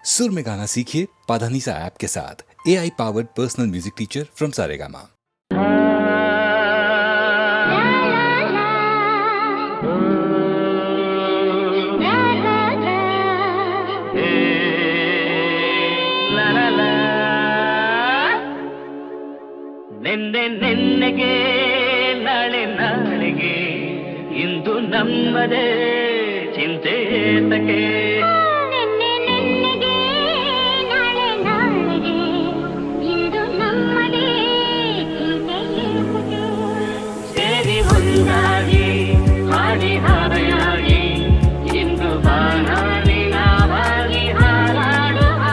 सुर में गाना सीखिए पाधानीसा ऐप के साथ। AI powered personal music teacher from Saregama. ನೆನ್ನೆಗೆ ನಾಳೆಗೆ ಇಂದು ನಮ್ಮದೇ ಚಿಂತೆ ತಕೆ ಸೇರಿ ಒಂದಾಗಿ ಹಾಡಿ ಹಾರೆಯಾಗಿ ಇಂದು ಬಾನಾಡಿ ನಾವಾಗಿ ಹಾರಾಡುವ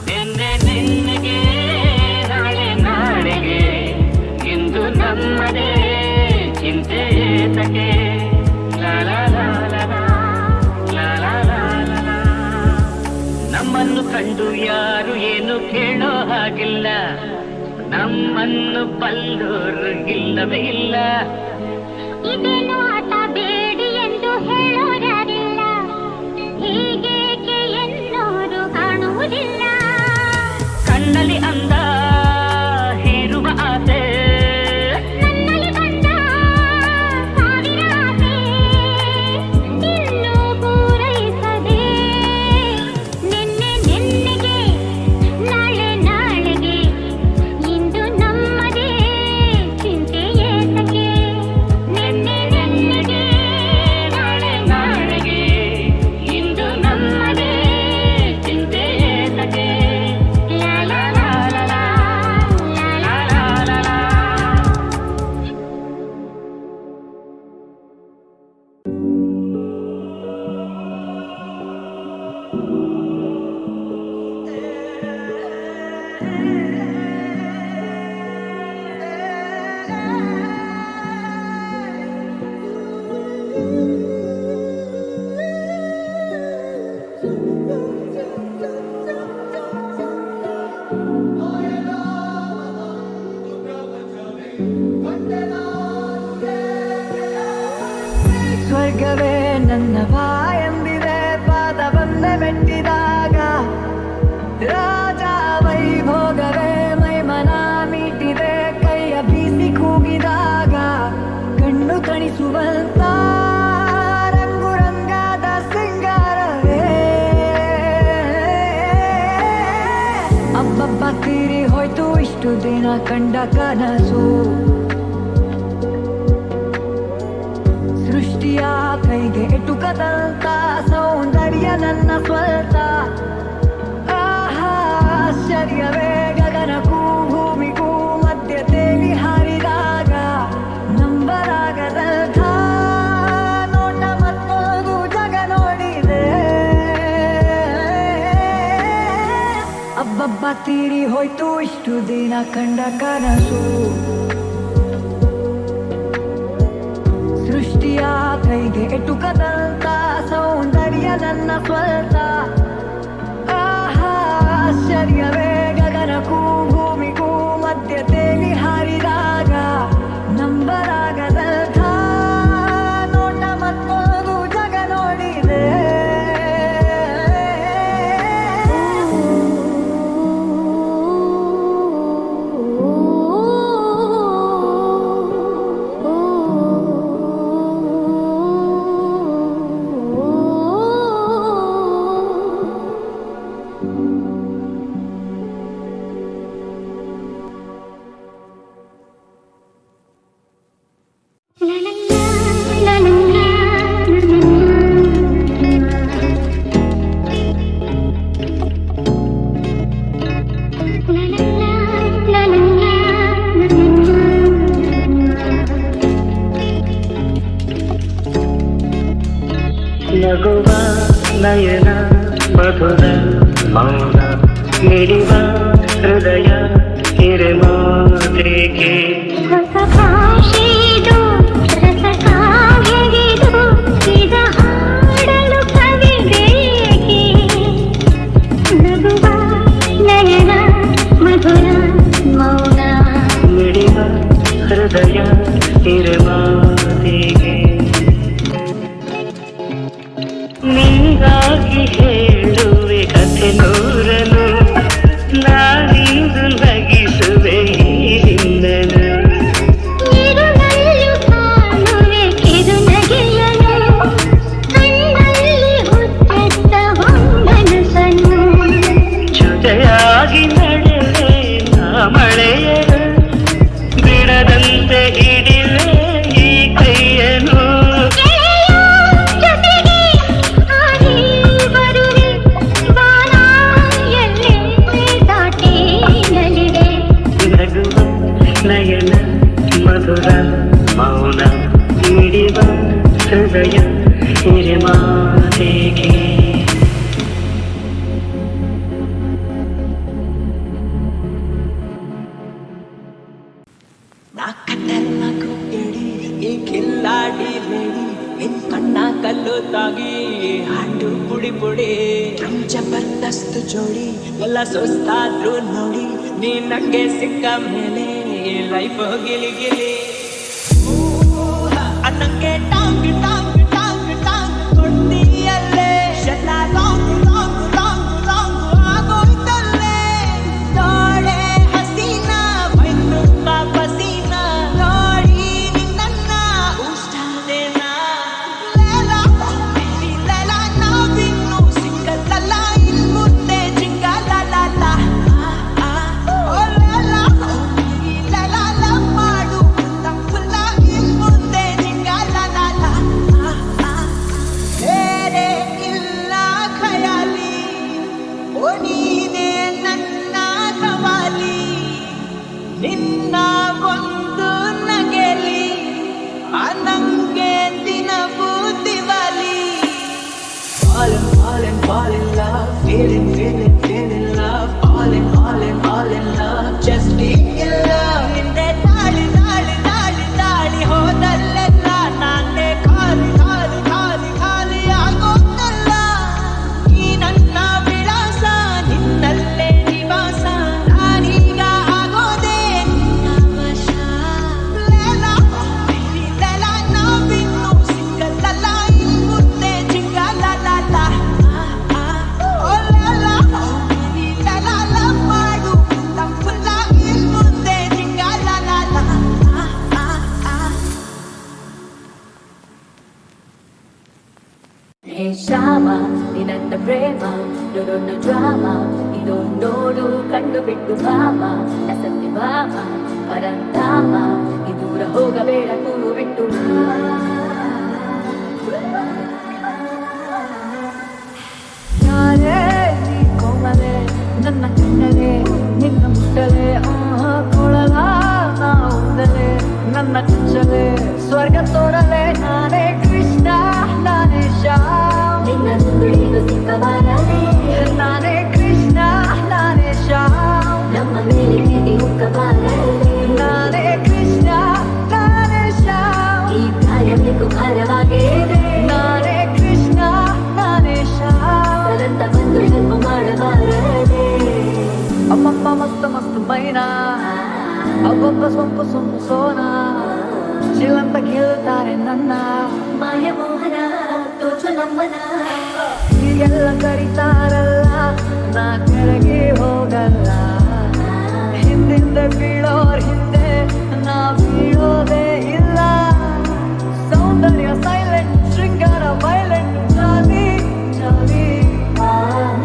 ನೆನ್ನೆಗೆ ನಾಳೆಗೆ ಇಂದು ನಮ್ಮದೇ ಚಿಂತೆ ತಕೆ ನಮ್ಮನ್ನು ಕಂಡು ಯಾರು ಏನು ಕೇಳೋ ಹಾಗಿಲ್ಲ, ನಮ್ಮನ್ನು ಬಲ್ಲೋರು ಇಲ್ಲವೇ ಇಲ್ಲ. ಇದೇನು ಆಟ ಬೇಡಿ ಎಂದು ಹೇಳೋರಾರಿಲ್ಲ, ಹೀಗೇಕೆ ಎನ್ನೋರು ಕಾಣುವುದಿಲ್ಲ. ಕಣ್ಣಲ್ಲಿ ಅಂದ ಹೀರುವ ಆಸೆ, ನನ್ನಲ್ಲಿ ಬಂದ ಸಾವಿರ ಆಸೆ, ಇನ್ನೂ ಪೂರೈಸದೆ ನೆನ್ನೆಗೆ ನಾಳೆಗೆ ಇಂದು ನಮ್ಮದೇ ಚಿಂತೆ ಏತಕ್ಕೆ. ನೆನ್ನೆಗೆ ನಾಳೆಗೆ ಇಂದು ನಮ್ಮದೇ ಚಿಂತೆ ತಕೆ ಲಾ ಲಾ ಲಾ ಲಾ ಲಾ ಲಾ ಲಾ ಲಾ. ಸ್ವರ್ಗವೇ ನನ್ನ ಬಾಯಂದಿದೆ ಪಾದ ಬಂದೆ ಮೆಟ್ಟಿದಾಗ, ರಾಜ ವೈಭೋಗವೇ ಮೈಮನ ಮೀಟಿದೆ ಕೈಯ ಬೀಸಿ ಕೂಗಿದಾಗ, ಕಣ್ಣು ಕಣಿಸುವಂತ ರಂಗು ರಂಗಾದ ಸಿಂಗಾರವೇ ಅಬ್ಬಬ್ಬ ತೀರಿ ಹೋಯ್ತು ಇಷ್ಟು ದಿನ ಕಂಡ ಕನಸು. ಸೃಷ್ಟಿಯ ಕೈಗೆ ಎಟುಕದಂತ ಸೌಂದರ್ಯ ನನ್ನ ಸ್ವಂತ. ಆಶ್ಚರ್ಯವೇ ಗಗನಕ್ಕೂ ಭೂಮಿಗೂ ಮಧ್ಯ ತೇಲಿ ಹಾರಿದಾಗ, ನಂಬಲಾಗದಂಥ ನೋಟ ಮತ್ತೊಂದು ಜಗ ನೋಡಿದೆ. ಅಬ್ಬಬ್ಬ ತೀರಿ ಹೋಯ್ತು ಇಷ್ಟು ದಿನ ಕಂಡ ಕನಸು. ಸೃಷ್ಟಿಯ ಕೈಗೆ ಎಟುಕದಂತ ಸೌಂದರ್ಯ ನನ್ನ ಸ್ವಂತ. ಆಶ್ಚರ್ಯವೇ ಗಗನಕ್ಕೂ ಭೂಮಿಗೂ ಮಧ್ಯ ತೇಲಿ ಹಾರಿದಾಗ, ನಂಬಲಾಗದಂಥ ನೋಟ ಮತ್ತೊಂದು ಜಗ ನೋಡಿದೆ. ನಗುವ ನಯನ ಮಧುರ ಮೌನ ಮಿಡಿವ ಹೃದಯ ಹಿರಮಾತ್ರೆಗೆ ಹೊಸ ಭಾಷೆದು ರಸ ಕಾವ್ಯವಿದು ಇದ ಹಾಡಲು ಕವಿ ಬೇಕೆ. ನಗುವ ನಯನ ಮಧುರ ಮೌನ ಮಿಡಿವ ಹೃದಯ ಹಿರಮಾತ್ರೆಗೆ ನಿಂಗ ನಿಜವಾಗಿ ಹೇಳುವೆ ಕಥೆ ನೂರನು ನಾನಿಂದು ನಗಿಸುವೆ ಈ ನಿನ್ನನು ನಿರುಳಲ್ಲು ಕಾಣುವೆ ಕಿರು ನಗೆಯನು ಕಣ್ಣಲ್ಲಿ ಹುಚ್ಚೆತ್ತ ಹೊಂಗನಸನು ಜೊತೆಯಾಗಿ ನಡೆವೆ ನಾ ಮಳೆಯನು ಬಿಡದಂತೆ ಹಿಡಿವೆ ಈ ಕೈಯನು ಜೊತೆಗೆ ಹಾರಿ ಬರುವೆ ಬಾನ ಎಲ್ಲೇ ದಾಟಿ ನಲಿವೆ ನಗುವ ನಯನ ಮಧುರ ಮೌನ ಮಿಡಿವ ಹೃದಯ ಹಿರಿಮಾತೆಗೆ ನಾಲ್ಕು ಎಡಿ ಈ ಕಿಲ್ಲಾಡಿ ಲೇಡಿ ನಿನ್ ಕಣ್ಣ ಕಲ್ಲು ತಾಗಿ ಹಾಡು ಪುಡಿ ಪುಡಿ ಜಬರ್ದಸ್ತ್ ಜೋಡಿ ಎಲ್ಲ ಸುಸ್ತಾದ್ರು ನೋಡಿ ನೀ ನಂಗೆ ಸಿಕ್ಕ ಮೇಲೆ ಲೈಫ್ ಗಿಲಿ ಗಿಲಿ ಅನ್ನಂಗೆ ಟಾಂಗ್ ಟಾಂಗ್ ಟಾಂಗ್ ಟಾಂಗ್ ಕೊಡ್ತೀಯಲ್ಲೇ ಶೆಲ್ಲ ಲಾಂಗ್ ಲಾಂಗ್ ಲಾಂಗ್ ಲಾಂಗ್ ಆಗೋಯ್ತಲ್ಲೇ ತೋಳೆ ಹಸೀನ ಮೈತುಂಬ ಪಸೀನ ನೋಡಿ ನಿನ್ನ ಉಷ್ಟಾದೇನ ಲೇಲಾ ಲೇಲಾ ನಾವಿನ್ನು ಸಿಕ್ಕಲ್ಲ ಇನ್ ಮುಂದೆ ಜಿಂಗಲಲ ಓ ಲೇಲಾ ಲೇಲಾ ಮಾಡು ತಪ್ಪಲ್ಲ ಇನ್ ಮುಂದೆ ಜಿಂಗಲಲ ಬೇರೆ ಇಲ್ಲ ಖಯಾಲಿ ಓ ನೀನೇ ನನ್ನ ಕವಾಲಿ ನಿನ್ನ ಒಂದು ನಗೆಲಿ ನಂಗೆ ದಿನವೂ Diwali fall in love feeling love all in love just be in love ನಿಂದೆ ತಾಳಿ ತಾಳಿ ತಾಳಿ ತಾಳಿ ಹೋದಲ್ಲೆಲ್ಲ ನಾನೇ ಖಾಲಿ ಖಾಲಿ ಖಾಲಿ ಖಾಲಿ ಆಗೋದಲ್ಲ ಈ ನನ್ನ ವಿಳಾಸ ನಿನ್ನಲ್ಲೇ ನಿವಾಸ ನಾನೀಗ ಆಗೋದೆ ನಿನ್ನ ವಶ ಲೇಲಾ ಲೇಲಾ ನಾವಿನ್ನು ಸಿಕ್ಕಲ್ಲ ಇನ್ ಮುಂದೆ ಜಿಂಗಲಲ ಓ ಲೇಲಾ ಲೇಲಾ ಮಾಡು ತಪ್ಪಲ್ಲ ಇನ್ ಮುಂದೆ ಜಿಂಗಲಲ ಹೇ ಶ್ಯಾಮ ನಿನ್ನ ಪ್ರೇಮ ದೊಡ್ಡ ಡ್ರಾಮ ಇದು ನೋಡು ಕಂಡು ಬಿಟ್ಟು ಭಾಮ ಸತ್ಯ ಭಾಮ ಪರಂಧಾಮ ಈ ದೂರ ಹೋಗಬೇಡ ಕೂರು ಬಿಟ್ಟು ಯಾರೇ ನೀ ಕೋಮಲೆ ನನ್ನ ಕಣ್ಣಲೆ ನಿನ್ನ ಮುಟ್ಟಲೆ ಕೊಳಲ ನಾ ಉಂದಲೆ ನನ್ನ ಚುಚ್ಚಲೆ ಸ್ವರ್ಗ ತೋರಲೆ ನಾನೇ ಕೃಷ್ಣ ನಾನೇ ಶ್ಯಾಮ್ ನಿನ್ನ ನುಡಿದು ಸಿಕ್ಕಬಾರದೆ ನಾನೇ ಕೃಷ್ಣ ನಾನೇ ಶ್ಯಾಮ್ ನಮ್ಮ ಮೇಲೆ ಪ್ರೀತಿ ಹುಕ್ಕಬಾರದೆ ನಾನೇ ಕೃಷ್ಣ ನಾನೇ ಶ್ಯಾಮ್ ಈ ಕಾರ್ಯಕ್ಕೂ ಭಾರವಾಗಿದೆ ನಾನೇ ಕೃಷ್ಣ ನಾನೇ ಶ್ಯಾಮ್ ಸರಂತ ಬಂದು ಹೆಲ್ಪ್ ಮಾಡಬಾರದೆ ಅಮ್ಮಪ್ಪ ಮಸ್ತ್ ಮಸ್ತ್ ಮೈನಾ ಅಬ್ಬಬ್ಬ ಸೊಂಪು ಸೊಂಪು ಸೋನಾ ಶಿವಂತ ಕೇಳುತ್ತಾರೆ ನನ್ನ ಮಾಯ ಮೋಹನ ತೋಚು ನಮ್ಮನ ಹೀಗೆಲ್ಲ ಕರೀತಾರಲ್ಲ ನಾ ಕೆಳಗೆ ಹೋಗಲ್ಲ ಹಿಂದಿಂದ ಬೀಳೋರ್ ಹಿಂದೆ ನಾ ಬೀಳೋದೇ ಇಲ್ಲ ಸೌಂದರ್ಯ ಸೈಲೆಂಟ್ ಶೃಂಗಾರ ವೈಲೆಂಟ್ ಜಾಲಿ ಜಾಲಿ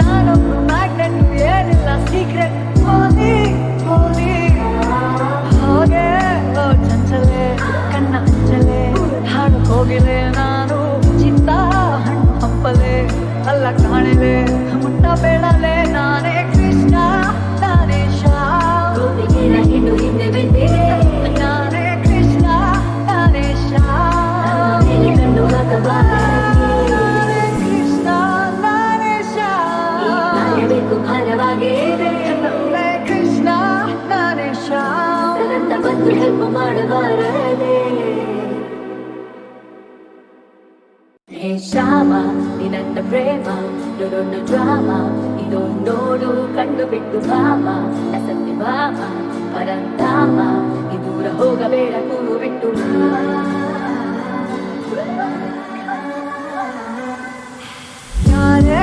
ನಾನೊಬ್ರು ಮ್ಯಾಗ್ನೆಟ್ ಏನಿಲ್ಲ ಸೀಕ್ರೆಟ್ ಹೋಲಿ ಹೋಲಿ ಹಾಗೆ ಓ ಚಂಚಲೆ ಕಣ್ಣ ಹಂಚಲೆ ಹಾಡು ಹೋಗಿಲೆ ನಾನು ಚಿತ್ತ ಹಣ್ಣು ಹಂಪಲೆ ಅಲ್ಲ ಕಾಣಲೆ ಮುಟ್ಟ ಬೇಡಲೆ ನಾನೇ ಕೃಷ್ಣ ನಾನೇ ಶ್ಯಾಮ್ ಗೋಪಿಗೆರ ಹಿಂಡು ಹಿಂದೆ ಬೆಂದಿದೆ ನಾನೇ ಕೃಷ್ಣ ನಾನೇ ಶ್ಯಾಮ್ ಕಂಡು ಹಾಕಬಾರದೆ ಕೃಷ್ಣ ನಾನೇ ಶ್ಯಾಮ್ ಬೇಕು ಭಾರವಾಗಿದೆ ನಾನೇ ಕೃಷ್ಣ ನಾನೇ ಶ್ಯಾಮ್ ಸರಂತ ಬಂದು ಹೆಲ್ಪ್ ಮಾಡಬಾರದೆ ಹೇ ಶ್ಯಾಮ ನಿನ್ನ ಪ್ರೇಮ ದೊಡ್ಡ ಡ್ರಾಮ ಇದು ನೋಡು ಕಂಡು ಬಿಟ್ಟು ಭಾಮ ಸತ್ಯ ಭಾಮ ಪರಂಧಾಮ ಈ ದೂರ ಹೋಗಬೇಡ ಕೂರು ಬಿಟ್ಟು ಯಾರೇ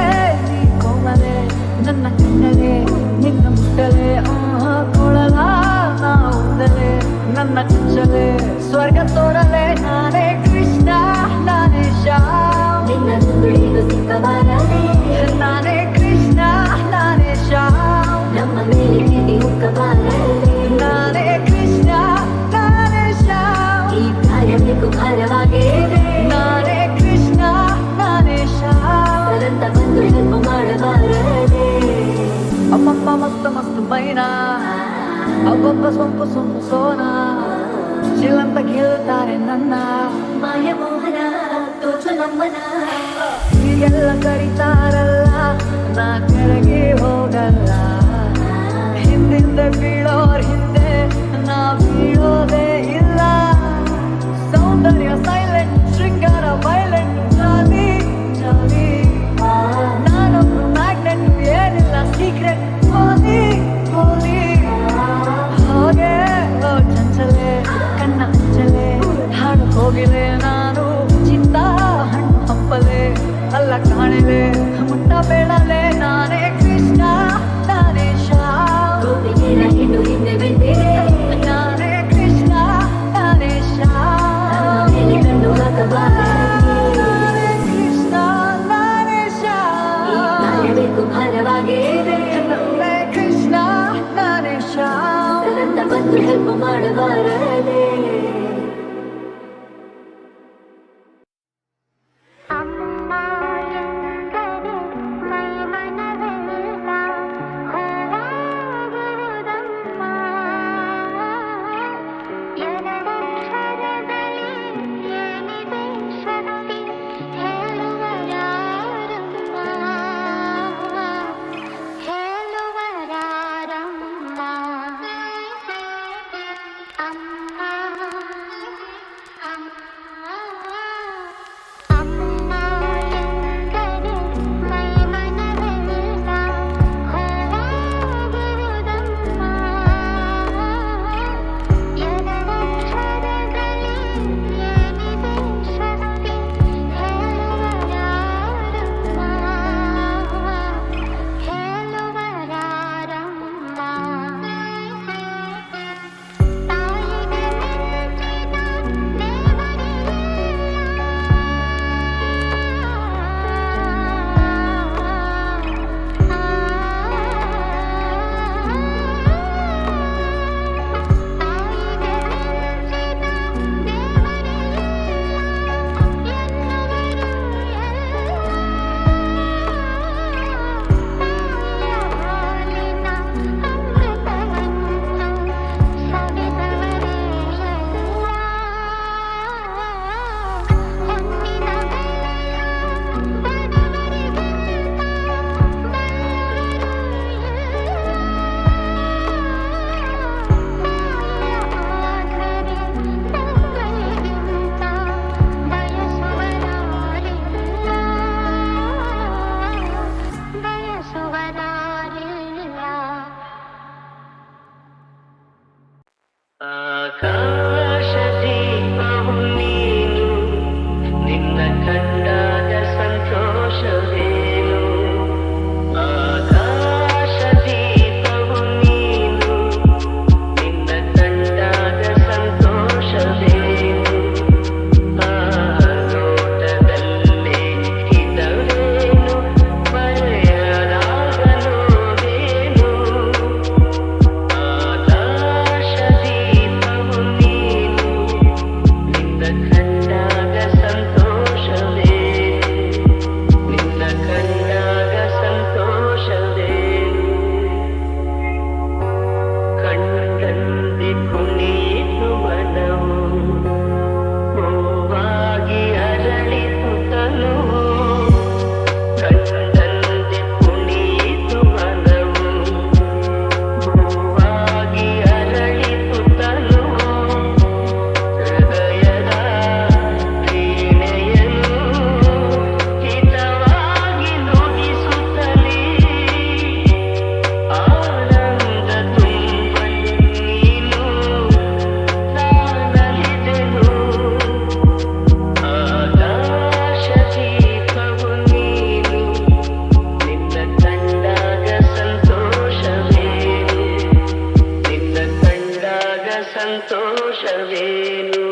ಮಸ್ತ್ ಮಸ್ತ್ ಮೈನಾ ಒಬ್ಬೊಬ್ಬ ಸೊಂಪು ಸೊಂಪು ಸೋನಾ ಚಿಲ್ಲಂತ ಕೇಳುತ್ತಾರೆ ನನ್ನ ಮಾಯ ಮೋಹನ ತೋಚು ನಮ್ಮನ ಹೀಗೆಲ್ಲ ಕರೀತಾರಲ್ಲ ನಾ ಕೆಳಗೆ ಹೋಗಲ್ಲ ಹಿಂದಿಂದ ಬೀಳೋರ್ ಹಿಂದೆ ನಾ ಬೀಳೋದೇ ಇಲ್ಲ ಸೌಂದರ್ಯ ಸೈಲೆಂಟ್ ಶೃಂಗಾರ ವೈಲೆಂಟ್ ಜಾಲಿ ಜಾಲಿ ನಾನೊಬ್ರು ಮ್ಯಾಗ್ನೆಟ್ ಏನಿಲ್ಲ ಸೀಕ್ರೆಟ್ ಹೋಲಿ ಹೋಲಿ ಹಾಗೆ ಓ ಚಂಚಲೆ ಕಣ್ಣ ಹಂಚಲೆ ಹಾಡು ಹೋಗಿಲೆ ನಾನು ಚಿತ್ತ ಹಣ್ಣು ಹಂಪಲೆ ಅಲ್ಲ ಕಾಣಲೆ ಮುಟ್ಟ ಬೇಡಲೆ ನಾನೇ ಕೃಷ್ಣ ನಾನೇ ಶ್ಯಾಮ್ ಗೋಪಿಗೆರ ಹಿಂಡು ಹಿಂದೆ ಬಿದ್ದಿದೆ ನಾನೇ ಕೃಷ್ಣ ನಾನೇ ಶ್ಯಾಮ್ ಮೇಲೆ ಕಣ್ಣು ಹಾಕಬಾರದು ನಾನೇ ಕೃಷ್ಣ ನಾನೇ ಶ್ಯಾಮ್ ಕಾಯಬೇಕು ಭಾರವಾಗೇ ಇದೆ ನಾನೇ ಕೃಷ್ಣ ನಾನೇ ಶ್ಯಾಮ್ ಸರಂತ ಬಂದು ಹೆಲ್ಪ್ ಮಾಡಬಾರದೆ ಆಕಾಶದೀಪವು ನೀನು ನಿನ್ನ ಕಂಡಾಗ ಸಂತೋಷವೇನು ಆಕಾಶದೀಪವು ನೀನು ನಿನ್ನ ಕಂಡಾಗ ಸಂತೋಷವೇನು ಆ ನೋಟದಲ್ಲೇ ಹಿತವೇನು ಮರೆಯಲಾಗಲೋದೇನು ಆಕಾಶದೀಪವು ನೀನು ನಿನ್ನ ಕಂಡಾಗ ಸಂತೋಷವೇನು ನಿನ್ನ ಕಂಡಾಗ ಸಂತೋಷವೇನು ಕಣ್ಣಲ್ಲಿ ಕುಣಿತು ಮನವು ಹೂವಾಗಿ ಅರಳಿತು ತನುವು ಕಣ್ಣಲ್ಲಿ ಕುಣಿತು ಮನವು ಹೂವಾಗಿ ಅರಳಿತು ತನುವು ಹೃದಯದ ವೀಣೆಯನ್ನು ಹಿತವಾಗಿ ನುಡಿಸುತ್ತಲೇ ಆನಂದ ತುಂಬಲು ನೀನು ನಾನಲಿದೆನು ಆಕಾಶದೀಪವು ನೀನು ನಿನ್ನ ಕಂಡಾಗ ಸಂತೋಷವೇನು ನಿನ್ನ ಕಂಡಾಗ ಸಂತೋಷವೇನು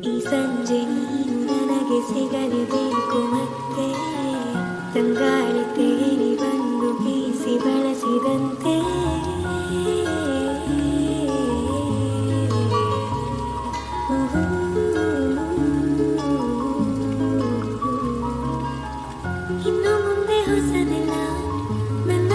ಈ ಸಂಜೆ ನೀನು ನನಗೆ ಸಿಗಲೇಬೇಕು ಮತ್ತೆ ತಂಗಾಳಿ ತೇರಿ ಬಂದು ಬೀಸಿ ಬಳಸಿದಂತೆ ಇನ್ನು ಮುಂದೆ ಹೊಸದೆಲ್ಲ ನನ್ನ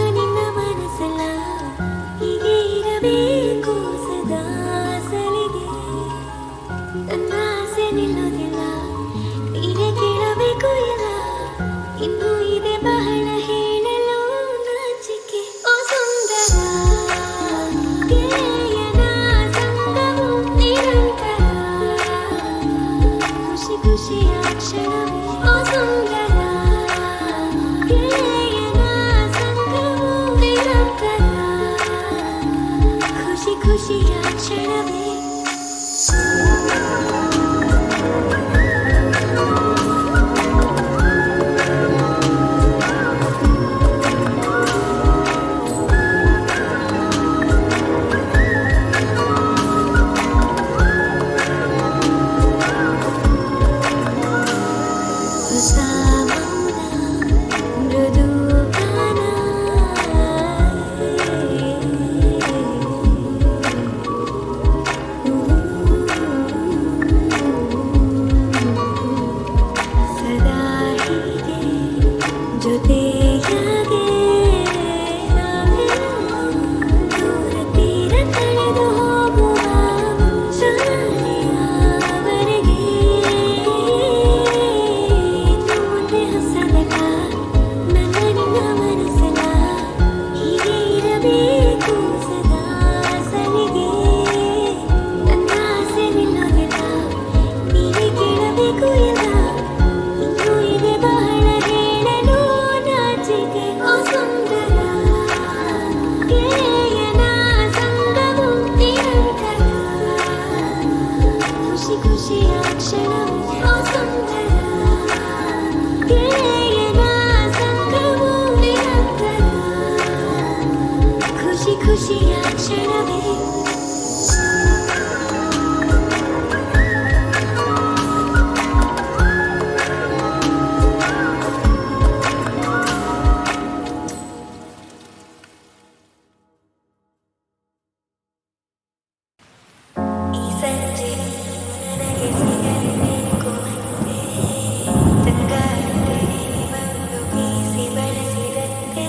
ಜೊತೆಯಾಗೆ ದೂರ ತೀರ ಕಳೆದು ಹೋಗುವ ಮುಂಜಾನೆಯವರೆಗೆ ಮುಂದೆ ಹೊಸದಲ್ಲ ನನ್ನ ನಿನ್ನ ಮನಸ್ಸಲ್ಲ ಹೀಗೆ ಇರಬೇಕು ಸದಾ ಸಲಿಗೆ ನನ್ನ ಆಸೆ ನಿಲ್ಲೋದಿಲ್ಲ ನೀವೇ ಕೇಳಬೇಕು ಎಲ್ಲ ಇನ್ನೂ ಇದೆ ಬಹಳ ಹೇಳಲು ನಾಚಿಕೆ ಓ ಸುಂದರ ಗೆಳೆಯನ ಸಂಗವು ನಿರಂತರ ಖುಷಿ ಖುಷಿಯ ಕ್ಷಣವು ಓ ಸುಂದರ ಗೆಳೆಯನ ಸಂಗವು ನಿರಂತರ ಖುಷಿ ಖುಷಿಯ ಕ್ಷಣವೇ ಈ ಸಂಜೆ ನನಗೆ ಸಿಗಲೇಬೇಕು ಅಂತೆ ತಂಗಾಳಿಗೆ ಬಂದು ಬೀಸಿ ಬಳಸಿದಂತೆ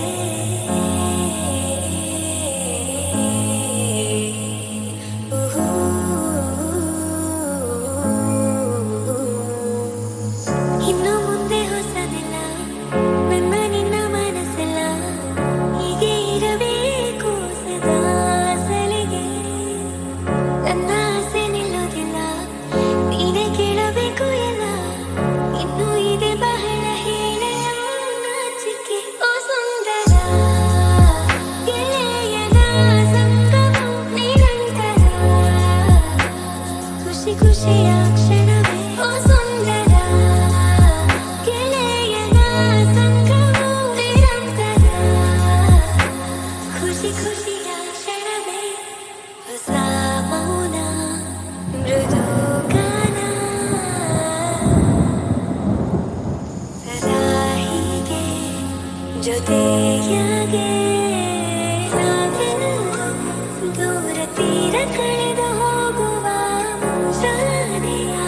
ಇನ್ನು ಮುಂದೆ ಹೊಸದಿಲ್ಲ ನನ್ನ ನಿನ್ನ ಮನಸ್ಸೆಲ್ಲ ಹೀಗೆ ಇರಬೇಕು ಸದಾ ಸಲಿಗೆ ನನ್ನ ಆಸೆ ನಿಲ್ಲೋದಿಲ್ಲ ನೀನೇ ಕೇಳಬೇಕು ಎಲ್ಲ ಇನ್ನೂ ಇದೆ ಬಹಳ ಹೇಳಲು ನಾಚಿಕೆ ಓ ಸುಂದರ ಗೆಳೆಯನ ಸಂಗವು ನಿರಂತರ ಖುಷಿ ಖುಷಿಯ ಕ್ಷಣವೇ ಓ ಸುಂದರ ಗೆಳೆಯನ ಸಂಗವು ನಿರಂತರ ಖುಷಿ ಖುಷಿಯ ಕ್ಷಣವೇ ಹೊಸ ಮೌನ ಮೃದು ಗಾನ ಸದಾ ಹೀಗೆ ಜೊತೆಯಾಗೆ ನಾವೆಲ್ಲ ದೂರ ತೀರ ಕಳೆದು ಹೋಗುವ ಮುಂಜಾನೆಯವರೆಗೆ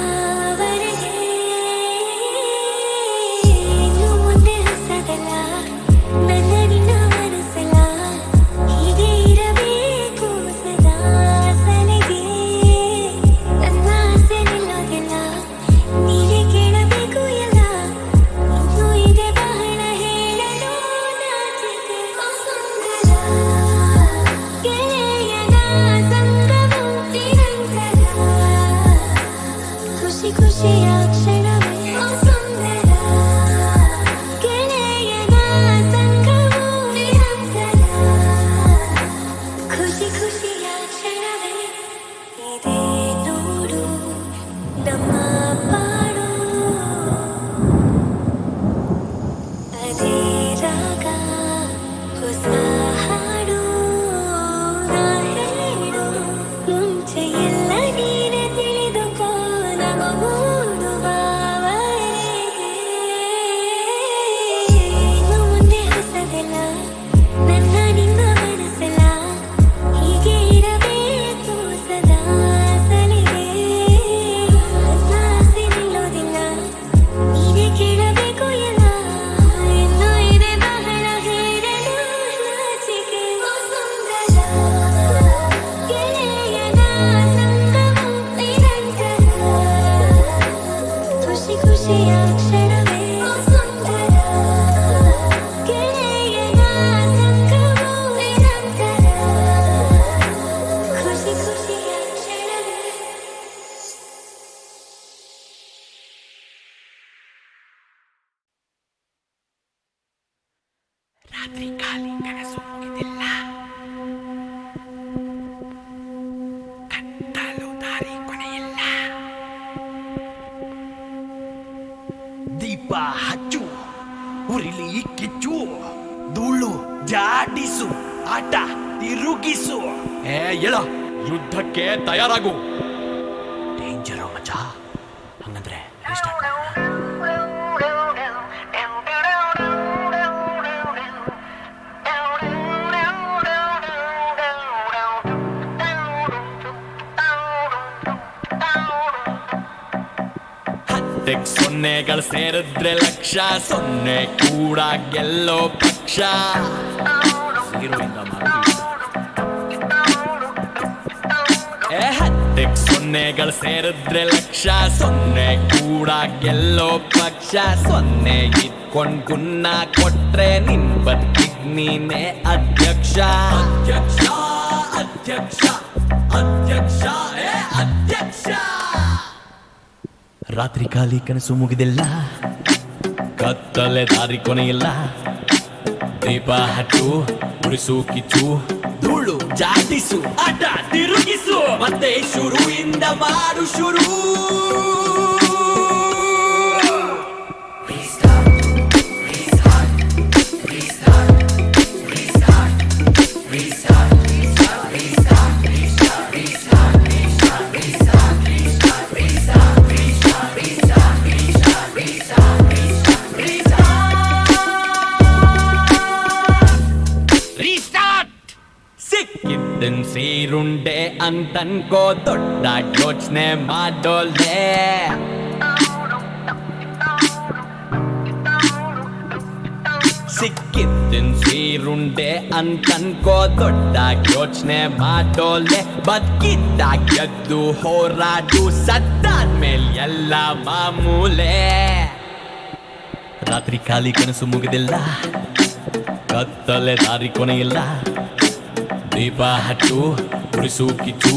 ಇನ್ನು ಮುಂದೆ ಹೊಸದಲ್ಲ ನನ್ನ ನಿನ್ನ ಮನಸ್ಸಲ್ಲ ಹೀಗೆ ಇರಬೇಕು ಸದಾ ಸಲಿಗೆ ನನ್ನ ಆಸೆ ನಿಲ್ಲೋದಿಲ್ಲ ನೀವೇ ಕೇಳಬೇಕು ಎಲ್ಲ ಇನ್ನೂ ಇದೆ ಬಹಳ ಹೇಳಲು ನಾಚಿಕೆ ಓ ಸುಂದರ ಗೆಳೆಯನ ಸಂಗವು ನಿರಂತರ ಖುಷಿ ಖುಷಿಯ ಕ್ಷಣವೇ ಓ ಸುಂದರ ಗೆಳೆಯನ ಸಂಗವು ನಿರಂತರ ಖುಷಿ ಖುಷಿಯ ಕ್ಷಣವೇ ಇದೆ ನೋಡು ನಮ್ಮ ಪಾಡು ಅದೇ ರಾಗ ಹೊಸ ಹಾಡು ನಾ ಹೇಳು ಮುಂಚೆ ಎಲ್ಲ ನೀನೆ ತಿಳಿದುಕೋ ನಗು ಮೂಡುವವರೆಗೆ ಇನ್ನು ಮುಂದೆ ಹೊಸದೆಲ್ಲ ನನ್ನ ನಿನ್ನ ಮನಸ್ಸೆಲ್ಲ ಹೀಗೆ ಇರಬೇಕು ಸದಾ ಸಲಿಗೆ ನನ್ನ ಆಸೆ ನಿಲ್ಲೋದಿಲ್ಲ ನೀನೇ ಕೇಳಬೇಕು ಎಲ್ಲ ಇನ್ನೂ ಇದೆ ಬಹಳ ಹೇಳಲು ನಾಚಿಕೆ ಓ ಸುಂದರ ಗೆಳೆಯನ ಸಂಗವು ನಿರಂತರ ಖುಷಿ ಖುಷಿಯ ಕ್ಷಣವೇ ಓ ಸುಂದರ ಗೆಳೆಯನ ಸಂಗವು ನಿರಂತರ ಖುಷಿ ಖುಷಿಯ ಕ್ಷಣವೇ ರಾತ್ರಿ ಖಾಲಿ ಕನಸು ಮುಗಿದಿಲ್ಲ ಕತ್ತಲು ದಾರಿ ಕೊನೆಯಿಲ್ಲ ದೀಪ ಹಚ್ಚು ಉರಿಲಿ ಕಿಚ್ಚು ಧೂಳು ಜಾಡಿಸು ಆಟ ತಿರುಗಿಸು ಹೇಳ ಯುದ್ಧಕ್ಕೆ ತಯಾರಾಗು. ಡೇಂಜರು ಮಚ್ಚ ಹಂಗಂದ್ರೆ restart ಮಾಡೋಣ? ಹತ್ತೆಕ್ ಸೊನ್ನೆಗಳು ಸೇರಿದ್ರೆ ಲಕ್ಷ, ಸೊನ್ನೆ ಕೂಡ ಗೆಲ್ಲೋ ಪಕ್ಷ. ಹತ್ತೆಕ್ ಸೊನ್ನೆಗಳು ಸೇರಿದ್ರೆ ಲಕ್ಷ, ಸೊನ್ನೆ ಕೂಡ ಗೆಲ್ಲೋ ಪಕ್ಷ. ಸೊನ್ನೆ ಇಟ್ಕೊಂಡ್ ಗುನ್ನ ಕೊಟ್ರೆ ನಿನ್ ಬದುಕಿಗ್ ನೀನೇ ಅಧ್ಯಕ್ಷ. ಅಧ್ಯಕ್ಷ ಅಧ್ಯಕ್ಷ ಅಧ್ಯಕ್ಷ ಅಧ್ಯಕ್ಷ. ರಾತ್ರಿ ಖಾಲಿ ಕನಸು ಮುಗಿದಿಲ್ಲ, ಕತ್ತಲೆ ದಾರಿ ಕೊನೆಯಿಲ್ಲ. ದೀಪ ಹಟ್ಟು ಉಳಿಸು ಕಿಚ್ಚು, ಧೂಳು ಜಾಟಿಸು, ಆಟ ತಿರುಗಿಸು, ಮತ್ತೆ ಶುರುವಿಂದ ಮಾಡು ಶುರು. ಸಿಕ್ಕಿದ್ದನ್ ಸೇರುಂಡೆ ಅಂತನ್ಕೋ, ದೊಡ್ಡ ಯೋಚನೆ ಮಾಡೋಲೆ. ಸಿಕ್ಕಿದ್ದನ್ ಸೇರುಂಡೆ ಅಂತನ್ಕೋ, ದೊಡ್ಡ ಯೋಚನೆ ಮಾಡೋಲೆ. ಬದುಕಿದ್ದಾಗ ಗೆದ್ದು ಹೋರಾಡು, ಸತ್ತಾದ್ಮೇಲೆ ಎಲ್ಲ ಮಾಮೂಲೆ. ರಾತ್ರಿ ಖಾಲಿ ಕನಸು ಮುಗಿದಿಲ್ಲ, ಕತ್ತಲೆ ದಾರಿ ಕೊನೆಯಿಲ್ಲ. ದೀಪ ಹಟ್ಟು ಉಳಿಸು ಕಿಚ್ಚು,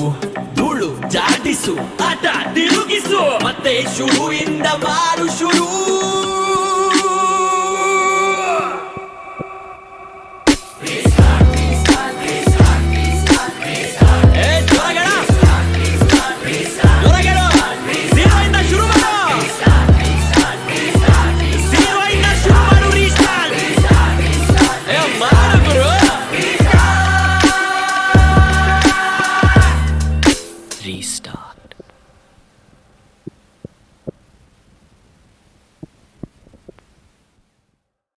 ಧೂಳು ಜಾಟಿಸು, ಆಟ ತಿರುಗಿಸು, ಮತ್ತೆ ಶುರುವಿಂದ ಮಾಡು ಶುರು.